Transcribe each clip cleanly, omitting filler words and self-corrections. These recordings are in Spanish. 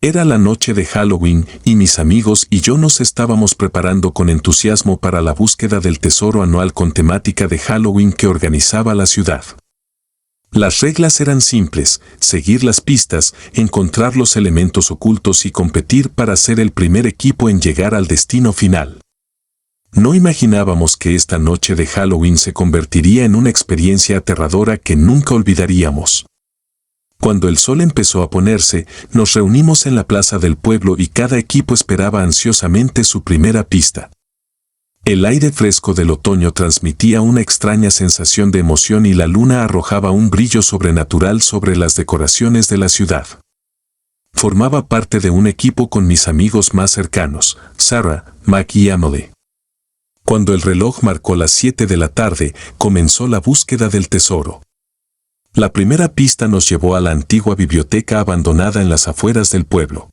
Era la noche de Halloween y mis amigos y yo nos estábamos preparando con entusiasmo para la búsqueda del tesoro anual con temática de Halloween que organizaba la ciudad. Las reglas eran simples: seguir las pistas, encontrar los elementos ocultos y competir para ser el primer equipo en llegar al destino final. No imaginábamos que esta noche de Halloween se convertiría en una experiencia aterradora que nunca olvidaríamos. Cuando el sol empezó a ponerse, nos reunimos en la plaza del pueblo y cada equipo esperaba ansiosamente su primera pista. El aire fresco del otoño transmitía una extraña sensación de emoción y la luna arrojaba un brillo sobrenatural sobre las decoraciones de la ciudad. Formaba parte de un equipo con mis amigos más cercanos, Sarah, Mac y Emily. Cuando el reloj marcó las 7 de la tarde, comenzó la búsqueda del tesoro. La primera pista nos llevó a la antigua biblioteca abandonada en las afueras del pueblo.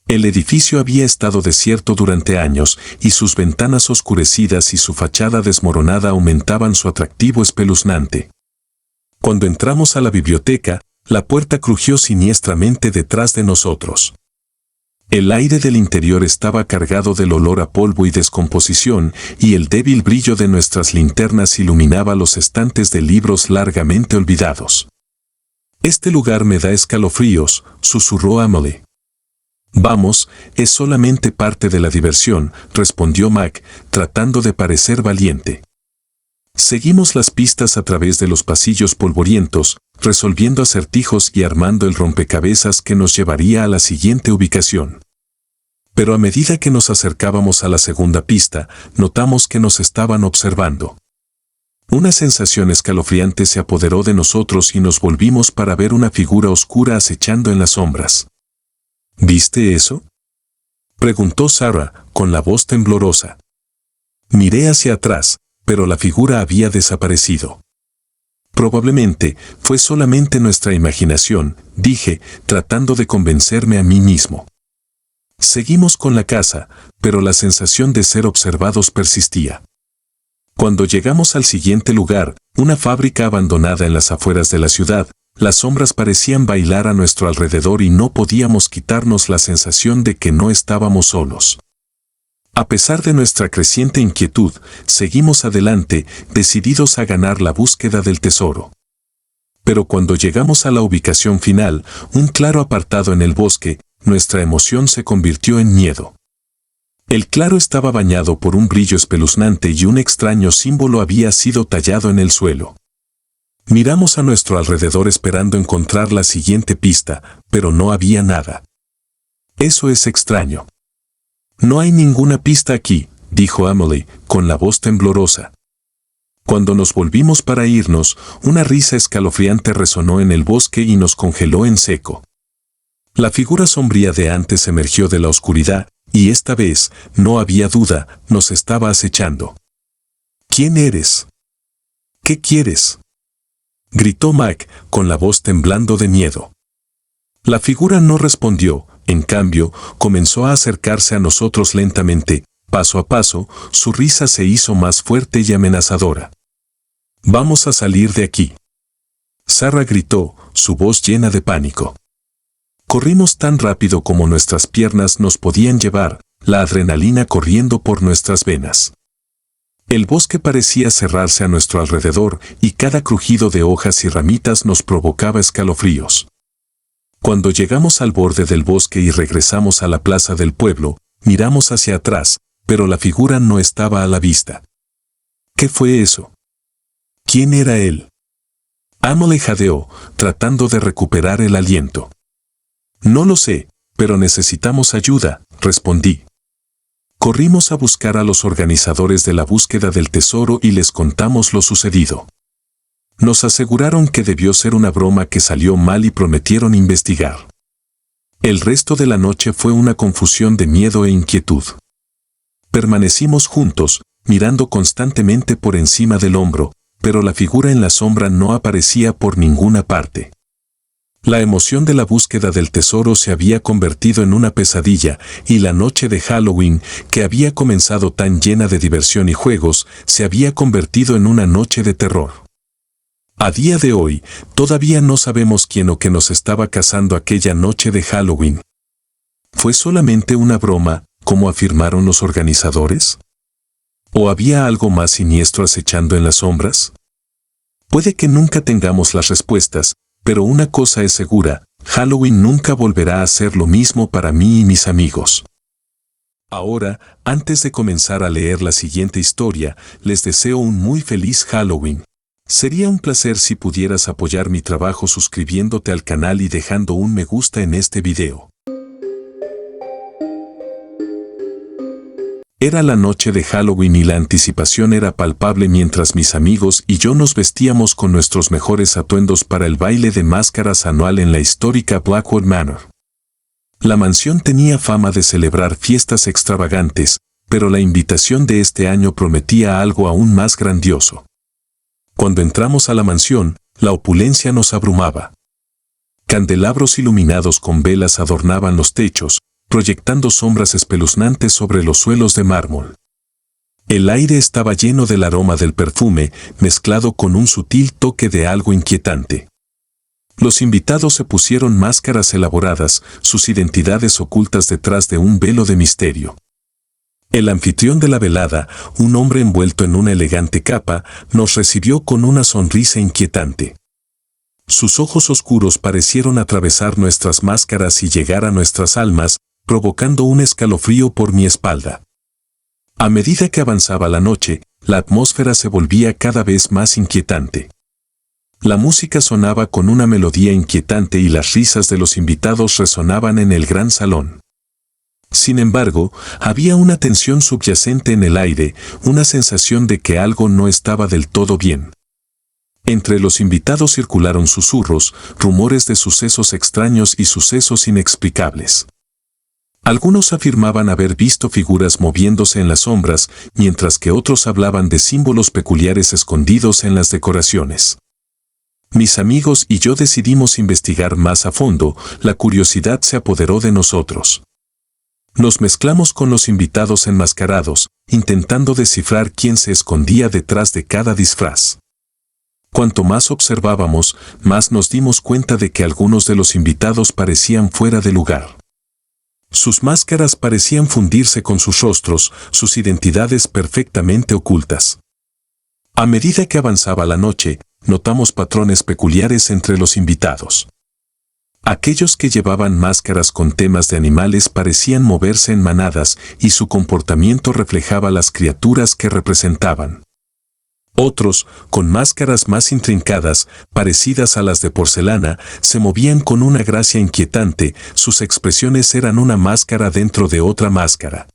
El edificio había estado desierto durante años y sus ventanas oscurecidas y su fachada desmoronada aumentaban su atractivo espeluznante. Cuando entramos a la biblioteca, la puerta crujió siniestramente detrás de nosotros. El aire del interior estaba cargado del olor a polvo y descomposición, y el débil brillo de nuestras linternas iluminaba los estantes de libros largamente olvidados. «Este lugar me da escalofríos», susurró Emily. «Vamos, es solamente parte de la diversión», respondió Mac, tratando de parecer valiente. Seguimos las pistas a través de los pasillos polvorientos, resolviendo acertijos y armando el rompecabezas que nos llevaría a la siguiente ubicación. Pero a medida que nos acercábamos a la segunda pista, notamos que nos estaban observando. Una sensación escalofriante se apoderó de nosotros y nos volvimos para ver una figura oscura acechando en las sombras. «¿Viste eso?», preguntó Sarah, con la voz temblorosa. Miré hacia atrás, pero la figura había desaparecido. «Probablemente fue solamente nuestra imaginación», dije, tratando de convencerme a mí mismo. Seguimos con la caza, pero la sensación de ser observados persistía. Cuando llegamos al siguiente lugar, una fábrica abandonada en las afueras de la ciudad, las sombras parecían bailar a nuestro alrededor y no podíamos quitarnos la sensación de que no estábamos solos. A pesar de nuestra creciente inquietud, seguimos adelante, decididos a ganar la búsqueda del tesoro. Pero cuando llegamos a la ubicación final, un claro apartado en el bosque, nuestra emoción se convirtió en miedo. El claro estaba bañado por un brillo espeluznante y un extraño símbolo había sido tallado en el suelo. Miramos a nuestro alrededor esperando encontrar la siguiente pista, pero no había nada. «Eso es extraño». «No hay ninguna pista aquí», dijo Emily, con la voz temblorosa. Cuando nos volvimos para irnos, una risa escalofriante resonó en el bosque y nos congeló en seco. La figura sombría de antes emergió de la oscuridad, y esta vez, no había duda, nos estaba acechando. «¿Quién eres? ¿Qué quieres?», gritó Mac, con la voz temblando de miedo. La figura no respondió, en cambio, comenzó a acercarse a nosotros lentamente, paso a paso, su risa se hizo más fuerte y amenazadora. «Vamos a salir de aquí», Sarah gritó, su voz llena de pánico. Corrimos tan rápido como nuestras piernas nos podían llevar, la adrenalina corriendo por nuestras venas. El bosque parecía cerrarse a nuestro alrededor y cada crujido de hojas y ramitas nos provocaba escalofríos. Cuando llegamos al borde del bosque y regresamos a la plaza del pueblo, miramos hacia atrás, pero la figura no estaba a la vista. ¿Qué fue eso? ¿Quién era él? Emily jadeó, tratando de recuperar el aliento. «No lo sé, pero necesitamos ayuda», respondí. Corrimos a buscar a los organizadores de la búsqueda del tesoro y les contamos lo sucedido. Nos aseguraron que debió ser una broma que salió mal y prometieron investigar. El resto de la noche fue una confusión de miedo e inquietud. Permanecimos juntos, mirando constantemente por encima del hombro, pero la figura en la sombra no aparecía por ninguna parte. La emoción de la búsqueda del tesoro se había convertido en una pesadilla, y la noche de Halloween, que había comenzado tan llena de diversión y juegos, se había convertido en una noche de terror. A día de hoy, todavía no sabemos quién o qué nos estaba cazando aquella noche de Halloween. ¿Fue solamente una broma, como afirmaron los organizadores? ¿O había algo más siniestro acechando en las sombras? Puede que nunca tengamos las respuestas, pero una cosa es segura, Halloween nunca volverá a ser lo mismo para mí y mis amigos. Ahora, antes de comenzar a leer la siguiente historia, les deseo un muy feliz Halloween. Sería un placer si pudieras apoyar mi trabajo suscribiéndote al canal y dejando un me gusta en este video. Era la noche de Halloween y la anticipación era palpable mientras mis amigos y yo nos vestíamos con nuestros mejores atuendos para el baile de máscaras anual en la histórica Blackwood Manor. La mansión tenía fama de celebrar fiestas extravagantes, pero la invitación de este año prometía algo aún más grandioso. Cuando entramos a la mansión, la opulencia nos abrumaba. Candelabros iluminados con velas adornaban los techos, proyectando sombras espeluznantes sobre los suelos de mármol. El aire estaba lleno del aroma del perfume, mezclado con un sutil toque de algo inquietante. Los invitados se pusieron máscaras elaboradas, sus identidades ocultas detrás de un velo de misterio. El anfitrión de la velada, un hombre envuelto en una elegante capa, nos recibió con una sonrisa inquietante. Sus ojos oscuros parecieron atravesar nuestras máscaras y llegar a nuestras almas, provocando un escalofrío por mi espalda. A medida que avanzaba la noche, la atmósfera se volvía cada vez más inquietante. La música sonaba con una melodía inquietante y las risas de los invitados resonaban en el gran salón. Sin embargo, había una tensión subyacente en el aire, una sensación de que algo no estaba del todo bien. Entre los invitados circularon susurros, rumores de sucesos extraños y sucesos inexplicables. Algunos afirmaban haber visto figuras moviéndose en las sombras, mientras que otros hablaban de símbolos peculiares escondidos en las decoraciones. Mis amigos y yo decidimos investigar más a fondo, la curiosidad se apoderó de nosotros. Nos mezclamos con los invitados enmascarados, intentando descifrar quién se escondía detrás de cada disfraz. Cuanto más observábamos, más nos dimos cuenta de que algunos de los invitados parecían fuera de lugar. Sus máscaras parecían fundirse con sus rostros, sus identidades perfectamente ocultas. A medida que avanzaba la noche, notamos patrones peculiares entre los invitados. Aquellos que llevaban máscaras con temas de animales parecían moverse en manadas y su comportamiento reflejaba las criaturas que representaban. Otros, con máscaras más intrincadas, parecidas a las de porcelana, se movían con una gracia inquietante, sus expresiones eran una máscara dentro de otra máscara.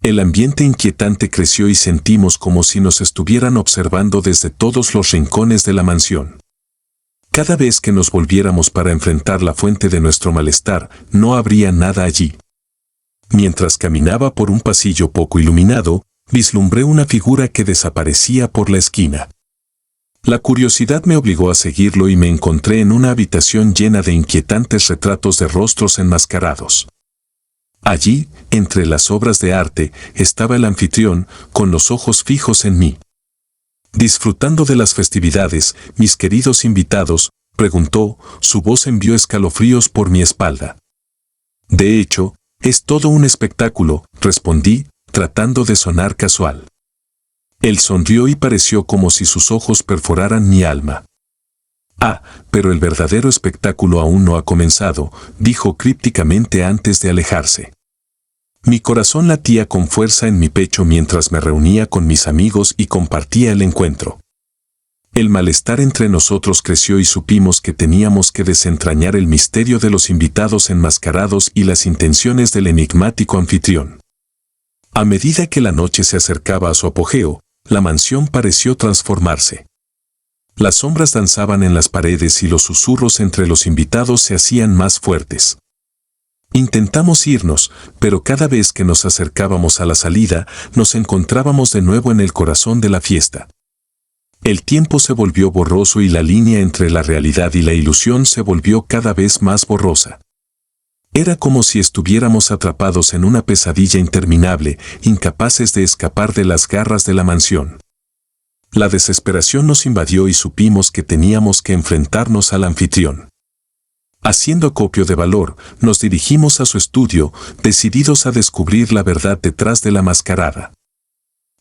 El ambiente inquietante creció y sentimos como si nos estuvieran observando desde todos los rincones de la mansión. Cada vez que nos volviéramos para enfrentar la fuente de nuestro malestar, no habría nada allí. Mientras caminaba por un pasillo poco iluminado, vislumbré una figura que desaparecía por la esquina. La curiosidad me obligó a seguirlo y me encontré en una habitación llena de inquietantes retratos de rostros enmascarados. Allí, entre las obras de arte, estaba el anfitrión, con los ojos fijos en mí. Disfrutando de las festividades, mis queridos invitados, preguntó, su voz envió escalofríos por mi espalda. De hecho, es todo un espectáculo, respondí, tratando de sonar casual. Él sonrió y pareció como si sus ojos perforaran mi alma. Ah, pero el verdadero espectáculo aún no ha comenzado, dijo crípticamente antes de alejarse. Mi corazón latía con fuerza en mi pecho mientras me reunía con mis amigos y compartía el encuentro. El malestar entre nosotros creció y supimos que teníamos que desentrañar el misterio de los invitados enmascarados y las intenciones del enigmático anfitrión. A medida que la noche se acercaba a su apogeo, la mansión pareció transformarse. Las sombras danzaban en las paredes y los susurros entre los invitados se hacían más fuertes. Intentamos irnos, pero cada vez que nos acercábamos a la salida, nos encontrábamos de nuevo en el corazón de la fiesta. El tiempo se volvió borroso y la línea entre la realidad y la ilusión se volvió cada vez más borrosa. Era como si estuviéramos atrapados en una pesadilla interminable, incapaces de escapar de las garras de la mansión. La desesperación nos invadió y supimos que teníamos que enfrentarnos al anfitrión. Haciendo acopio de valor, nos dirigimos a su estudio, decididos a descubrir la verdad detrás de la mascarada.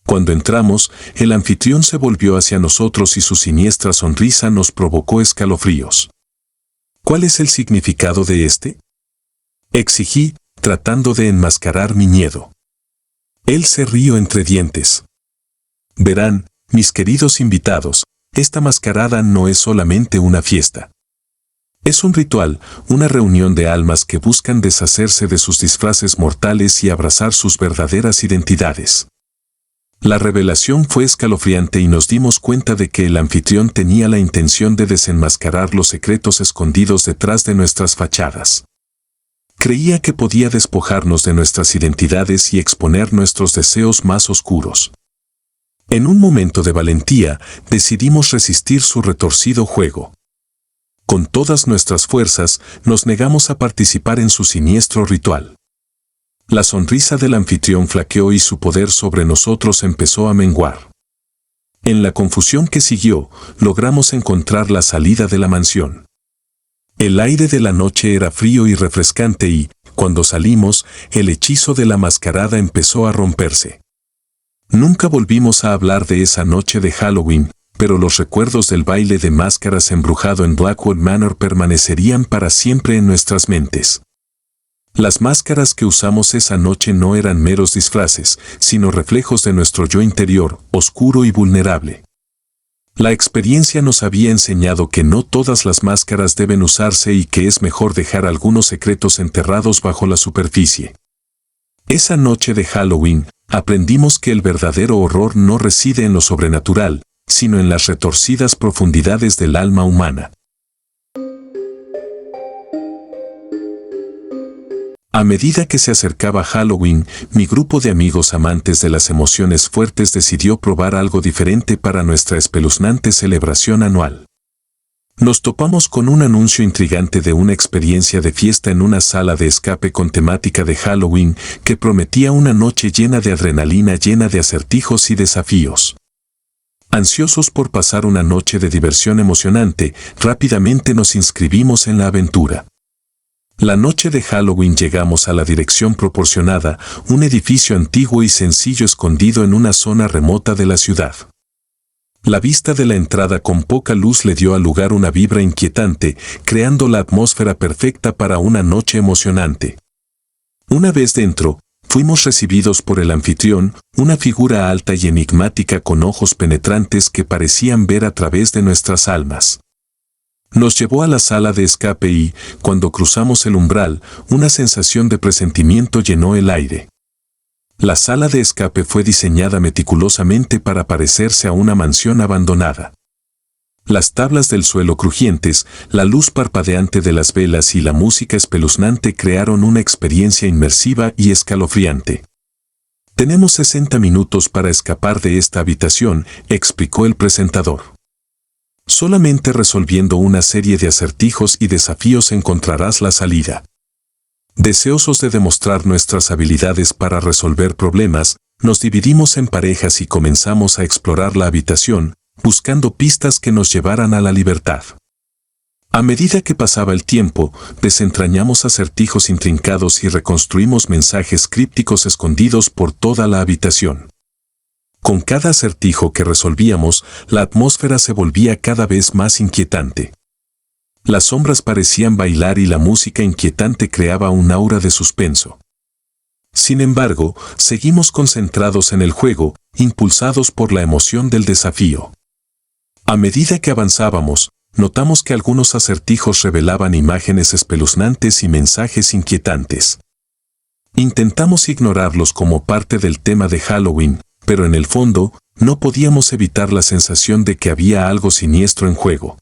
Cuando entramos, el anfitrión se volvió hacia nosotros y su siniestra sonrisa nos provocó escalofríos. ¿Cuál es el significado de este? Exigí, tratando de enmascarar mi miedo. Él se rió entre dientes. Verán, mis queridos invitados, esta mascarada no es solamente una fiesta. Es un ritual, una reunión de almas que buscan deshacerse de sus disfraces mortales y abrazar sus verdaderas identidades. La revelación fue escalofriante y nos dimos cuenta de que el anfitrión tenía la intención de desenmascarar los secretos escondidos detrás de nuestras fachadas. Creía que podía despojarnos de nuestras identidades y exponer nuestros deseos más oscuros. En un momento de valentía, decidimos resistir su retorcido juego. Con todas nuestras fuerzas, nos negamos a participar en su siniestro ritual. La sonrisa del anfitrión flaqueó y su poder sobre nosotros empezó a menguar. En la confusión que siguió, logramos encontrar la salida de la mansión. El aire de la noche era frío y refrescante y, cuando salimos, el hechizo de la mascarada empezó a romperse. Nunca volvimos a hablar de esa noche de Halloween, pero los recuerdos del baile de máscaras embrujado en Blackwood Manor permanecerían para siempre en nuestras mentes. Las máscaras que usamos esa noche no eran meros disfraces, sino reflejos de nuestro yo interior, oscuro y vulnerable. La experiencia nos había enseñado que no todas las máscaras deben usarse y que es mejor dejar algunos secretos enterrados bajo la superficie. Esa noche de Halloween, aprendimos que el verdadero horror no reside en lo sobrenatural, sino en las retorcidas profundidades del alma humana. A medida que se acercaba Halloween, mi grupo de amigos amantes de las emociones fuertes decidió probar algo diferente para nuestra espeluznante celebración anual. Nos topamos con un anuncio intrigante de una experiencia de fiesta en una sala de escape con temática de Halloween que prometía una noche llena de adrenalina, llena de acertijos y desafíos. Ansiosos por pasar una noche de diversión emocionante, rápidamente nos inscribimos en la aventura. La noche de Halloween llegamos a la dirección proporcionada, un edificio antiguo y sencillo escondido en una zona remota de la ciudad. La vista de la entrada con poca luz le dio al lugar una vibra inquietante, creando la atmósfera perfecta para una noche emocionante. Una vez dentro, fuimos recibidos por el anfitrión, una figura alta y enigmática con ojos penetrantes que parecían ver a través de nuestras almas. Nos llevó a la sala de escape y, cuando cruzamos el umbral, una sensación de presentimiento llenó el aire. La sala de escape fue diseñada meticulosamente para parecerse a una mansión abandonada. Las tablas del suelo crujientes, la luz parpadeante de las velas y la música espeluznante crearon una experiencia inmersiva y escalofriante. «Tenemos 60 minutos para escapar de esta habitación», explicó el presentador. «Solamente resolviendo una serie de acertijos y desafíos encontrarás la salida». Deseosos de demostrar nuestras habilidades para resolver problemas, nos dividimos en parejas y comenzamos a explorar la habitación, buscando pistas que nos llevaran a la libertad. A medida que pasaba el tiempo, desentrañamos acertijos intrincados y reconstruimos mensajes crípticos escondidos por toda la habitación. Con cada acertijo que resolvíamos, la atmósfera se volvía cada vez más inquietante. Las sombras parecían bailar y la música inquietante creaba un aura de suspenso. Sin embargo, seguimos concentrados en el juego, impulsados por la emoción del desafío. A medida que avanzábamos, notamos que algunos acertijos revelaban imágenes espeluznantes y mensajes inquietantes. Intentamos ignorarlos como parte del tema de Halloween, pero en el fondo, no podíamos evitar la sensación de que había algo siniestro en juego.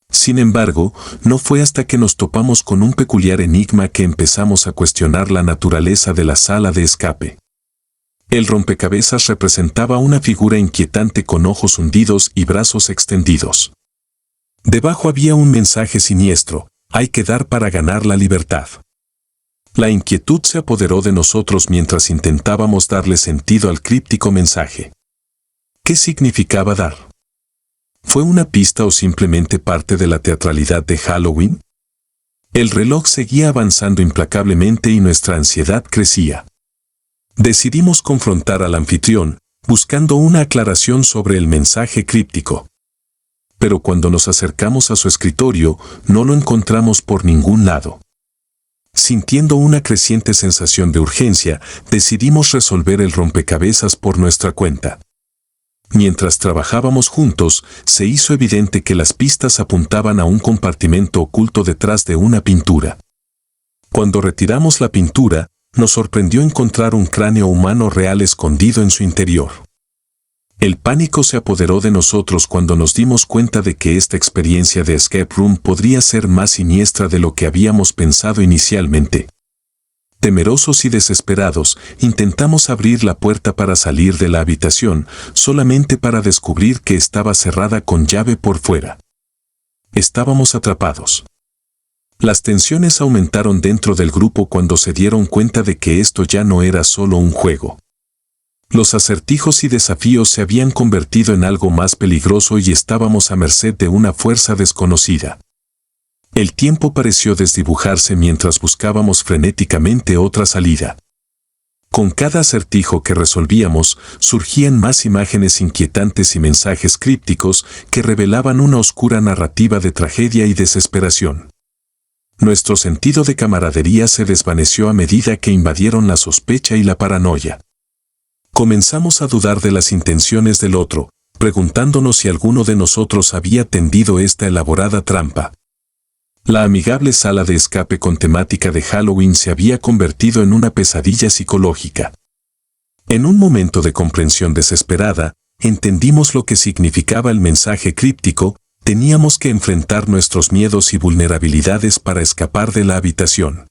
Sin embargo, no fue hasta que nos topamos con un peculiar enigma que empezamos a cuestionar la naturaleza de la sala de escape. El rompecabezas representaba una figura inquietante con ojos hundidos y brazos extendidos. Debajo había un mensaje siniestro: hay que dar para ganar la libertad. La inquietud se apoderó de nosotros mientras intentábamos darle sentido al críptico mensaje. ¿Qué significaba dar? ¿Fue una pista o simplemente parte de la teatralidad de Halloween? El reloj seguía avanzando implacablemente y nuestra ansiedad crecía. Decidimos confrontar al anfitrión, buscando una aclaración sobre el mensaje críptico. Pero cuando nos acercamos a su escritorio, no lo encontramos por ningún lado. Sintiendo una creciente sensación de urgencia, decidimos resolver el rompecabezas por nuestra cuenta. Mientras trabajábamos juntos, se hizo evidente que las pistas apuntaban a un compartimento oculto detrás de una pintura. Cuando retiramos la pintura, nos sorprendió encontrar un cráneo humano real escondido en su interior. El pánico se apoderó de nosotros cuando nos dimos cuenta de que esta experiencia de escape room podría ser más siniestra de lo que habíamos pensado inicialmente. Temerosos y desesperados, intentamos abrir la puerta para salir de la habitación, solamente para descubrir que estaba cerrada con llave por fuera. Estábamos atrapados. Las tensiones aumentaron dentro del grupo cuando se dieron cuenta de que esto ya no era solo un juego. Los acertijos y desafíos se habían convertido en algo más peligroso y estábamos a merced de una fuerza desconocida. El tiempo pareció desdibujarse mientras buscábamos frenéticamente otra salida. Con cada acertijo que resolvíamos, surgían más imágenes inquietantes y mensajes crípticos que revelaban una oscura narrativa de tragedia y desesperación. Nuestro sentido de camaradería se desvaneció a medida que invadieron la sospecha y la paranoia. Comenzamos a dudar de las intenciones del otro, preguntándonos si alguno de nosotros había tendido esta elaborada trampa. La amigable sala de escape con temática de Halloween se había convertido en una pesadilla psicológica. En un momento de comprensión desesperada, entendimos lo que significaba el mensaje críptico: teníamos que enfrentar nuestros miedos y vulnerabilidades para escapar de la habitación.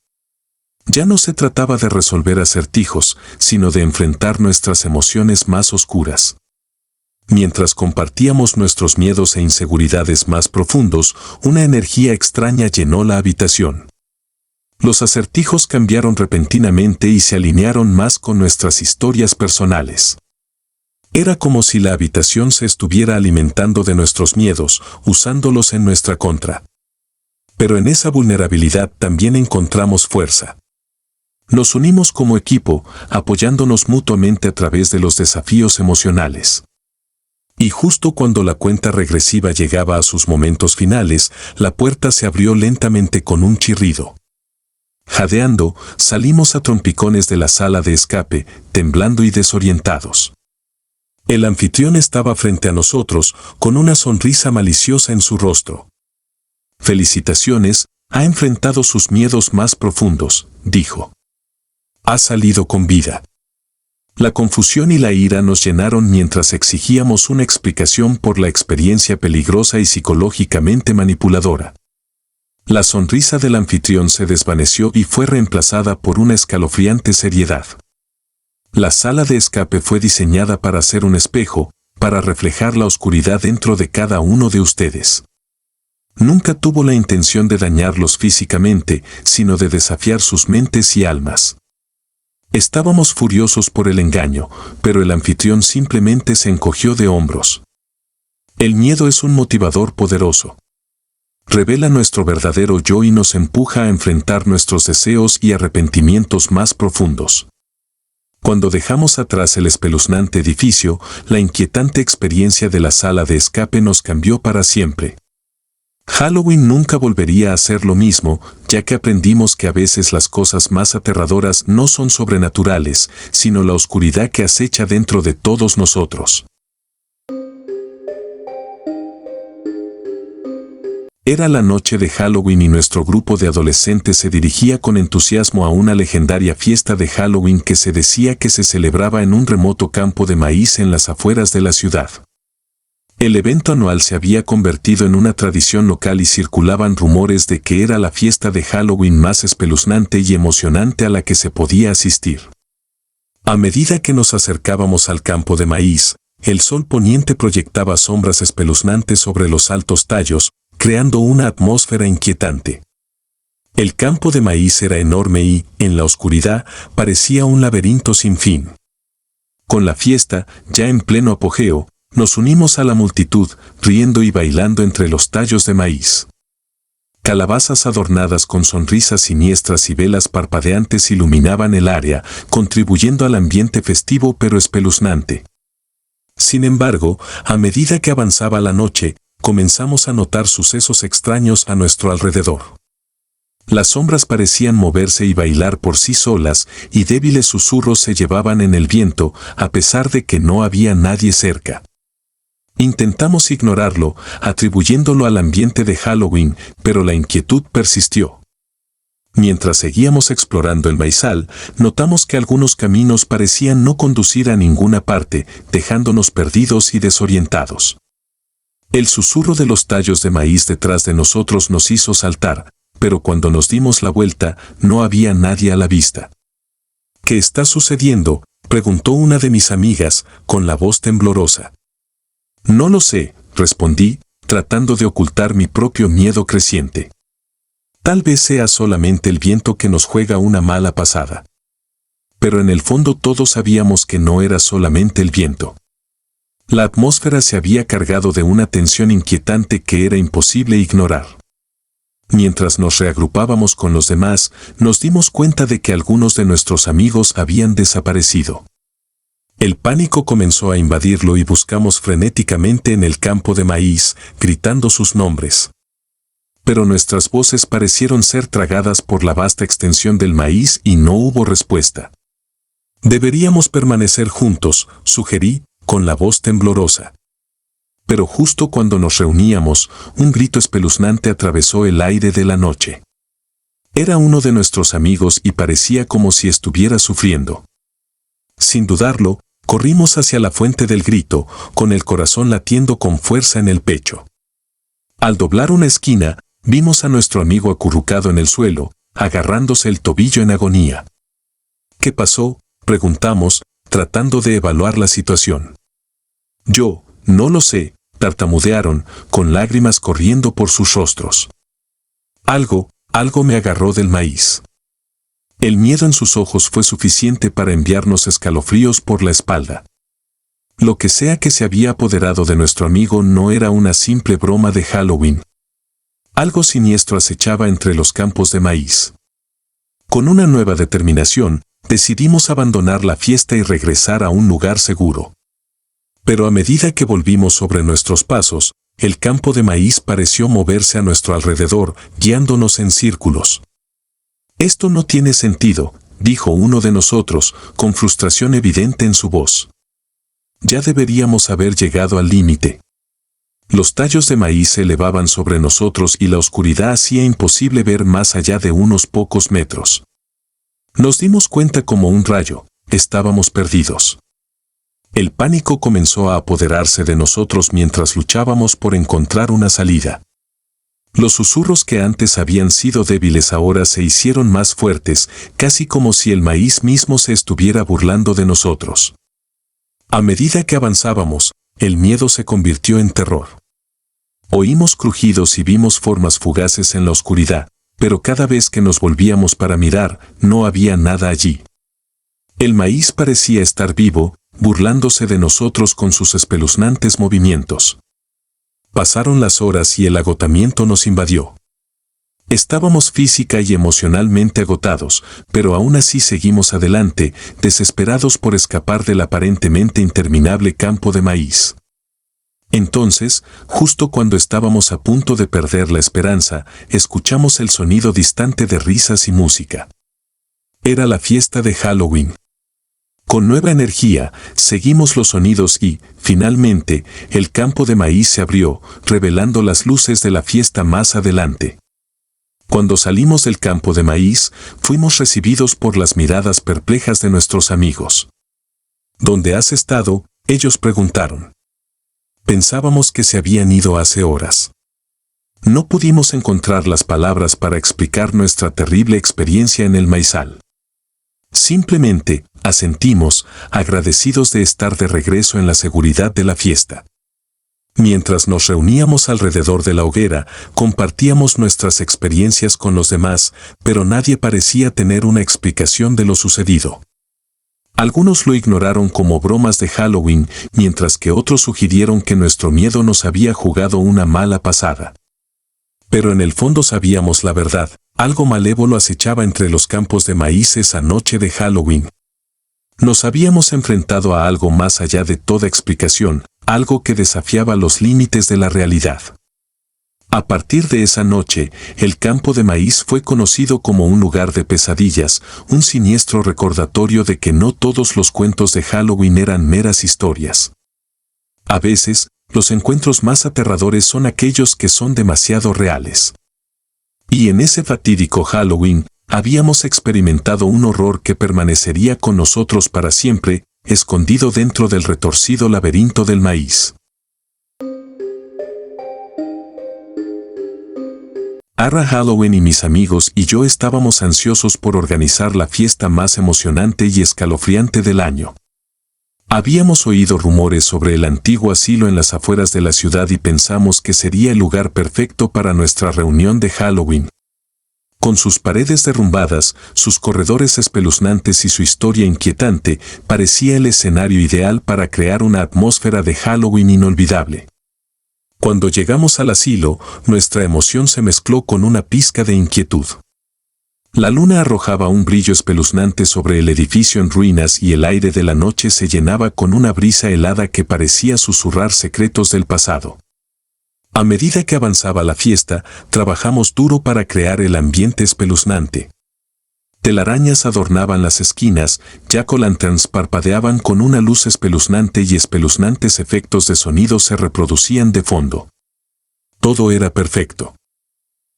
Ya no se trataba de resolver acertijos, sino de enfrentar nuestras emociones más oscuras. Mientras compartíamos nuestros miedos e inseguridades más profundos, una energía extraña llenó la habitación. Los acertijos cambiaron repentinamente y se alinearon más con nuestras historias personales. Era como si la habitación se estuviera alimentando de nuestros miedos, usándolos en nuestra contra. Pero en esa vulnerabilidad también encontramos fuerza. Nos unimos como equipo, apoyándonos mutuamente a través de los desafíos emocionales. Y justo cuando la cuenta regresiva llegaba a sus momentos finales, la puerta se abrió lentamente con un chirrido. Jadeando, salimos a trompicones de la sala de escape, temblando y desorientados. El anfitrión estaba frente a nosotros, con una sonrisa maliciosa en su rostro. «Felicitaciones, ha enfrentado sus miedos más profundos», dijo. «Ha salido con vida». La confusión y la ira nos llenaron mientras exigíamos una explicación por la experiencia peligrosa y psicológicamente manipuladora. La sonrisa del anfitrión se desvaneció y fue reemplazada por una escalofriante seriedad. La sala de escape fue diseñada para ser un espejo, para reflejar la oscuridad dentro de cada uno de ustedes. Nunca tuvo la intención de dañarlos físicamente, sino de desafiar sus mentes y almas. Estábamos furiosos por el engaño, pero el anfitrión simplemente se encogió de hombros. El miedo es un motivador poderoso. Revela nuestro verdadero yo y nos empuja a enfrentar nuestros deseos y arrepentimientos más profundos. Cuando dejamos atrás el espeluznante edificio, la inquietante experiencia de la sala de escape nos cambió para siempre. Halloween nunca volvería a ser lo mismo, ya que aprendimos que a veces las cosas más aterradoras no son sobrenaturales, sino la oscuridad que acecha dentro de todos nosotros. Era la noche de Halloween y nuestro grupo de adolescentes se dirigía con entusiasmo a una legendaria fiesta de Halloween que se decía que se celebraba en un remoto campo de maíz en las afueras de la ciudad. El evento anual se había convertido en una tradición local y circulaban rumores de que era la fiesta de Halloween más espeluznante y emocionante a la que se podía asistir. A medida que nos acercábamos al campo de maíz, el sol poniente proyectaba sombras espeluznantes sobre los altos tallos, creando una atmósfera inquietante. El campo de maíz era enorme y, en la oscuridad, parecía un laberinto sin fin. Con la fiesta, ya en pleno apogeo, nos unimos a la multitud, riendo y bailando entre los tallos de maíz. Calabazas adornadas con sonrisas siniestras y velas parpadeantes iluminaban el área, contribuyendo al ambiente festivo pero espeluznante. Sin embargo, a medida que avanzaba la noche, comenzamos a notar sucesos extraños a nuestro alrededor. Las sombras parecían moverse y bailar por sí solas, y débiles susurros se llevaban en el viento, a pesar de que no había nadie cerca. Intentamos ignorarlo, atribuyéndolo al ambiente de Halloween, pero la inquietud persistió. Mientras seguíamos explorando el maizal, notamos que algunos caminos parecían no conducir a ninguna parte, dejándonos perdidos y desorientados. El susurro de los tallos de maíz detrás de nosotros nos hizo saltar, pero cuando nos dimos la vuelta, no había nadie a la vista. ¿Qué está sucediendo?, preguntó una de mis amigas, con la voz temblorosa. No lo sé, respondí, tratando de ocultar mi propio miedo creciente. Tal vez sea solamente el viento que nos juega una mala pasada. Pero en el fondo todos sabíamos que no era solamente el viento. La atmósfera se había cargado de una tensión inquietante que era imposible ignorar. Mientras nos reagrupábamos con los demás, nos dimos cuenta de que algunos de nuestros amigos habían desaparecido. El pánico comenzó a invadirlo y buscamos frenéticamente en el campo de maíz, gritando sus nombres. Pero nuestras voces parecieron ser tragadas por la vasta extensión del maíz y no hubo respuesta. Deberíamos permanecer juntos, sugerí, con la voz temblorosa. Pero justo cuando nos reuníamos, un grito espeluznante atravesó el aire de la noche. Era uno de nuestros amigos y parecía como si estuviera sufriendo. Sin dudarlo, corrimos hacia la fuente del grito, con el corazón latiendo con fuerza en el pecho. Al doblar una esquina, vimos a nuestro amigo acurrucado en el suelo, agarrándose el tobillo en agonía. ¿Qué pasó?, preguntamos, tratando de evaluar la situación. Yo, no lo sé, tartamudearon, con lágrimas corriendo por sus rostros. Algo me agarró del maíz. El miedo en sus ojos fue suficiente para enviarnos escalofríos por la espalda. Lo que sea que se había apoderado de nuestro amigo no era una simple broma de Halloween. Algo siniestro acechaba entre los campos de maíz. Con una nueva determinación, decidimos abandonar la fiesta y regresar a un lugar seguro. Pero a medida que volvimos sobre nuestros pasos, el campo de maíz pareció moverse a nuestro alrededor, guiándonos en círculos. Esto no tiene sentido, dijo uno de nosotros, con frustración evidente en su voz. Ya deberíamos haber llegado al límite. Los tallos de maíz se elevaban sobre nosotros y la oscuridad hacía imposible ver más allá de unos pocos metros. Nos dimos cuenta como un rayo, estábamos perdidos. El pánico comenzó a apoderarse de nosotros mientras luchábamos por encontrar una salida. Los susurros que antes habían sido débiles ahora se hicieron más fuertes, casi como si el maíz mismo se estuviera burlando de nosotros. A medida que avanzábamos, el miedo se convirtió en terror. Oímos crujidos y vimos formas fugaces en la oscuridad, pero cada vez que nos volvíamos para mirar, no había nada allí. El maíz parecía estar vivo, burlándose de nosotros con sus espeluznantes movimientos. Pasaron las horas y el agotamiento nos invadió. Estábamos física y emocionalmente agotados, pero aún así seguimos adelante, desesperados por escapar del aparentemente interminable campo de maíz. Entonces, justo cuando estábamos a punto de perder la esperanza, escuchamos el sonido distante de risas y música. Era la fiesta de Halloween. Con nueva energía, seguimos los sonidos y, finalmente, el campo de maíz se abrió, revelando las luces de la fiesta más adelante. Cuando salimos del campo de maíz, fuimos recibidos por las miradas perplejas de nuestros amigos. ¿Dónde has estado?, ellos preguntaron. Pensábamos que se habían ido hace horas. No pudimos encontrar las palabras para explicar nuestra terrible experiencia en el maizal. Simplemente, asentimos, agradecidos de estar de regreso en la seguridad de la fiesta. Mientras nos reuníamos alrededor de la hoguera, compartíamos nuestras experiencias con los demás, pero nadie parecía tener una explicación de lo sucedido. Algunos lo ignoraron como bromas de Halloween, mientras que otros sugirieron que nuestro miedo nos había jugado una mala pasada. Pero en el fondo sabíamos la verdad, algo malévolo acechaba entre los campos de maíz esa noche de Halloween. Nos habíamos enfrentado a algo más allá de toda explicación, algo que desafiaba los límites de la realidad. A partir de esa noche, el campo de maíz fue conocido como un lugar de pesadillas, un siniestro recordatorio de que no todos los cuentos de Halloween eran meras historias. A veces, los encuentros más aterradores son aquellos que son demasiado reales. Y en ese fatídico Halloween, habíamos experimentado un horror que permanecería con nosotros para siempre, escondido dentro del retorcido laberinto del maíz. Ara Halloween y mis amigos y yo estábamos ansiosos por organizar la fiesta más emocionante y escalofriante del año. Habíamos oído rumores sobre el antiguo asilo en las afueras de la ciudad y pensamos que sería el lugar perfecto para nuestra reunión de Halloween. Con sus paredes derrumbadas, sus corredores espeluznantes y su historia inquietante, parecía el escenario ideal para crear una atmósfera de Halloween inolvidable. Cuando llegamos al asilo, nuestra emoción se mezcló con una pizca de inquietud. La luna arrojaba un brillo espeluznante sobre el edificio en ruinas y el aire de la noche se llenaba con una brisa helada que parecía susurrar secretos del pasado. A medida que avanzaba la fiesta, trabajamos duro para crear el ambiente espeluznante. Telarañas adornaban las esquinas, jack-o'-lanterns parpadeaban con una luz espeluznante y espeluznantes efectos de sonido se reproducían de fondo. Todo era perfecto.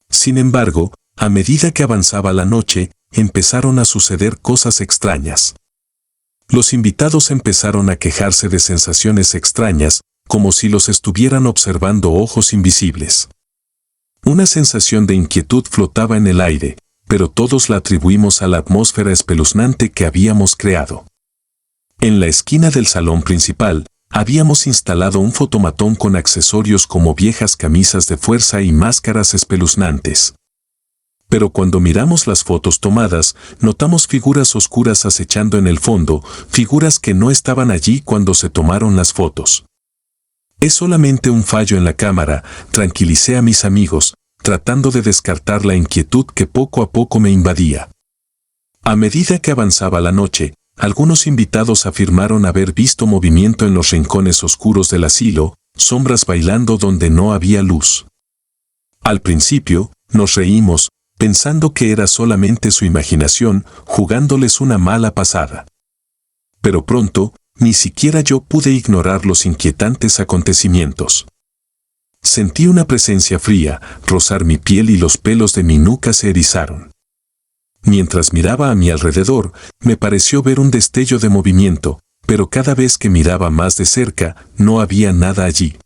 Sin embargo, a medida que avanzaba la noche, empezaron a suceder cosas extrañas. Los invitados empezaron a quejarse de sensaciones extrañas, como si los estuvieran observando ojos invisibles. Una sensación de inquietud flotaba en el aire, pero todos la atribuimos a la atmósfera espeluznante que habíamos creado. En la esquina del salón principal, habíamos instalado un fotomatón con accesorios como viejas camisas de fuerza y máscaras espeluznantes. Pero cuando miramos las fotos tomadas, notamos figuras oscuras acechando en el fondo, figuras que no estaban allí cuando se tomaron las fotos. Es solamente un fallo en la cámara, tranquilicé a mis amigos, tratando de descartar la inquietud que poco a poco me invadía. A medida que avanzaba la noche, algunos invitados afirmaron haber visto movimiento en los rincones oscuros del asilo, sombras bailando donde no había luz. Al principio, nos reímos, pensando que era solamente su imaginación, jugándoles una mala pasada. Pero pronto, ni siquiera yo pude ignorar los inquietantes acontecimientos. Sentí una presencia fría rozar mi piel y los pelos de mi nuca se erizaron. Mientras miraba a mi alrededor, me pareció ver un destello de movimiento, pero cada vez que miraba más de cerca, no había nada allí.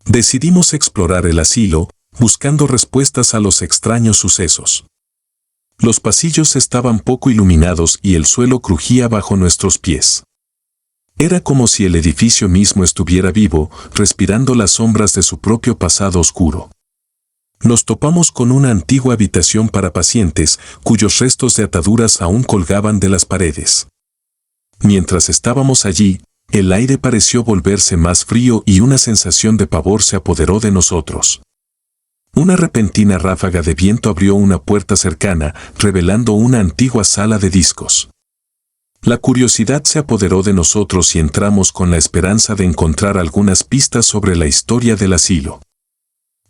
Decidimos explorar el asilo, buscando respuestas a los extraños sucesos. Los pasillos estaban poco iluminados y el suelo crujía bajo nuestros pies. Era como si el edificio mismo estuviera vivo, respirando las sombras de su propio pasado oscuro. Nos topamos con una antigua habitación para pacientes, cuyos restos de ataduras aún colgaban de las paredes. Mientras estábamos allí, el aire pareció volverse más frío y una sensación de pavor se apoderó de nosotros. Una repentina ráfaga de viento abrió una puerta cercana, revelando una antigua sala de discos. La curiosidad se apoderó de nosotros y entramos con la esperanza de encontrar algunas pistas sobre la historia del asilo.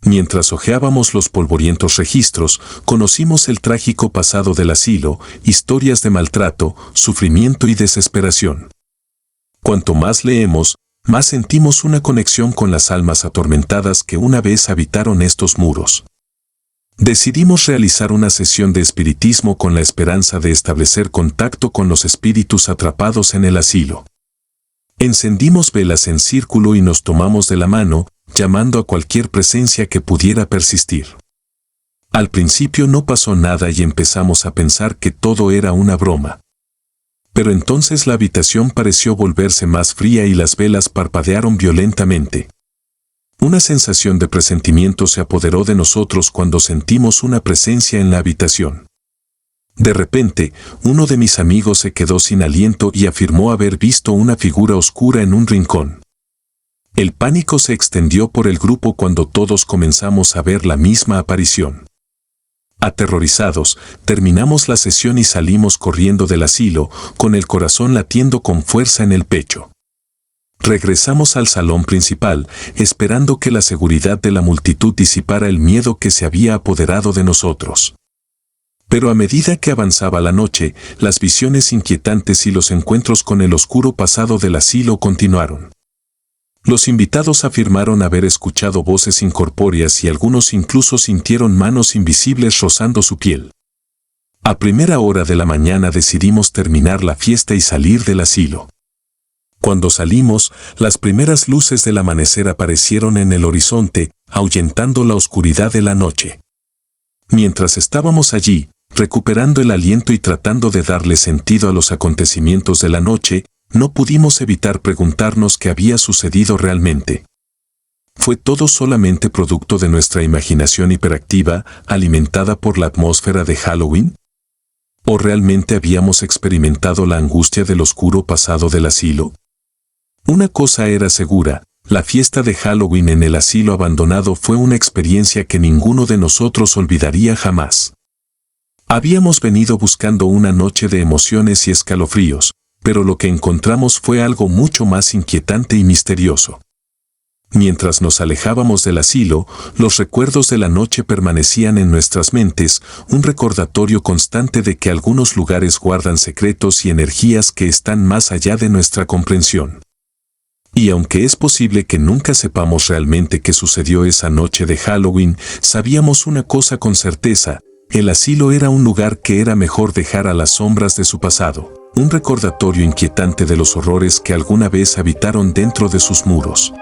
Mientras hojeábamos los polvorientos registros, conocimos el trágico pasado del asilo, historias de maltrato, sufrimiento y desesperación. Cuanto más leemos, más sentimos una conexión con las almas atormentadas que una vez habitaron estos muros. Decidimos realizar una sesión de espiritismo con la esperanza de establecer contacto con los espíritus atrapados en el asilo. Encendimos velas en círculo y nos tomamos de la mano, llamando a cualquier presencia que pudiera persistir. Al principio no pasó nada y empezamos a pensar que todo era una broma. Pero entonces la habitación pareció volverse más fría y las velas parpadearon violentamente. Una sensación de presentimiento se apoderó de nosotros cuando sentimos una presencia en la habitación. De repente, uno de mis amigos se quedó sin aliento y afirmó haber visto una figura oscura en un rincón. El pánico se extendió por el grupo cuando todos comenzamos a ver la misma aparición. Aterrorizados, terminamos la sesión y salimos corriendo del asilo, con el corazón latiendo con fuerza en el pecho. Regresamos al salón principal, esperando que la seguridad de la multitud disipara el miedo que se había apoderado de nosotros. Pero a medida que avanzaba la noche, las visiones inquietantes y los encuentros con el oscuro pasado del asilo continuaron. Los invitados afirmaron haber escuchado voces incorpóreas y algunos incluso sintieron manos invisibles rozando su piel. A primera hora de la mañana decidimos terminar la fiesta y salir del asilo. Cuando salimos, las primeras luces del amanecer aparecieron en el horizonte, ahuyentando la oscuridad de la noche. Mientras estábamos allí, recuperando el aliento y tratando de darle sentido a los acontecimientos de la noche, no pudimos evitar preguntarnos qué había sucedido realmente. ¿Fue todo solamente producto de nuestra imaginación hiperactiva, alimentada por la atmósfera de Halloween? ¿O realmente habíamos experimentado la angustia del oscuro pasado del asilo? Una cosa era segura, la fiesta de Halloween en el asilo abandonado fue una experiencia que ninguno de nosotros olvidaría jamás. Habíamos venido buscando una noche de emociones y escalofríos, pero lo que encontramos fue algo mucho más inquietante y misterioso. Mientras nos alejábamos del asilo, los recuerdos de la noche permanecían en nuestras mentes, un recordatorio constante de que algunos lugares guardan secretos y energías que están más allá de nuestra comprensión. Y aunque es posible que nunca sepamos realmente qué sucedió esa noche de Halloween, sabíamos una cosa con certeza: el asilo era un lugar que era mejor dejar a las sombras de su pasado, un recordatorio inquietante de los horrores que alguna vez habitaron dentro de sus muros.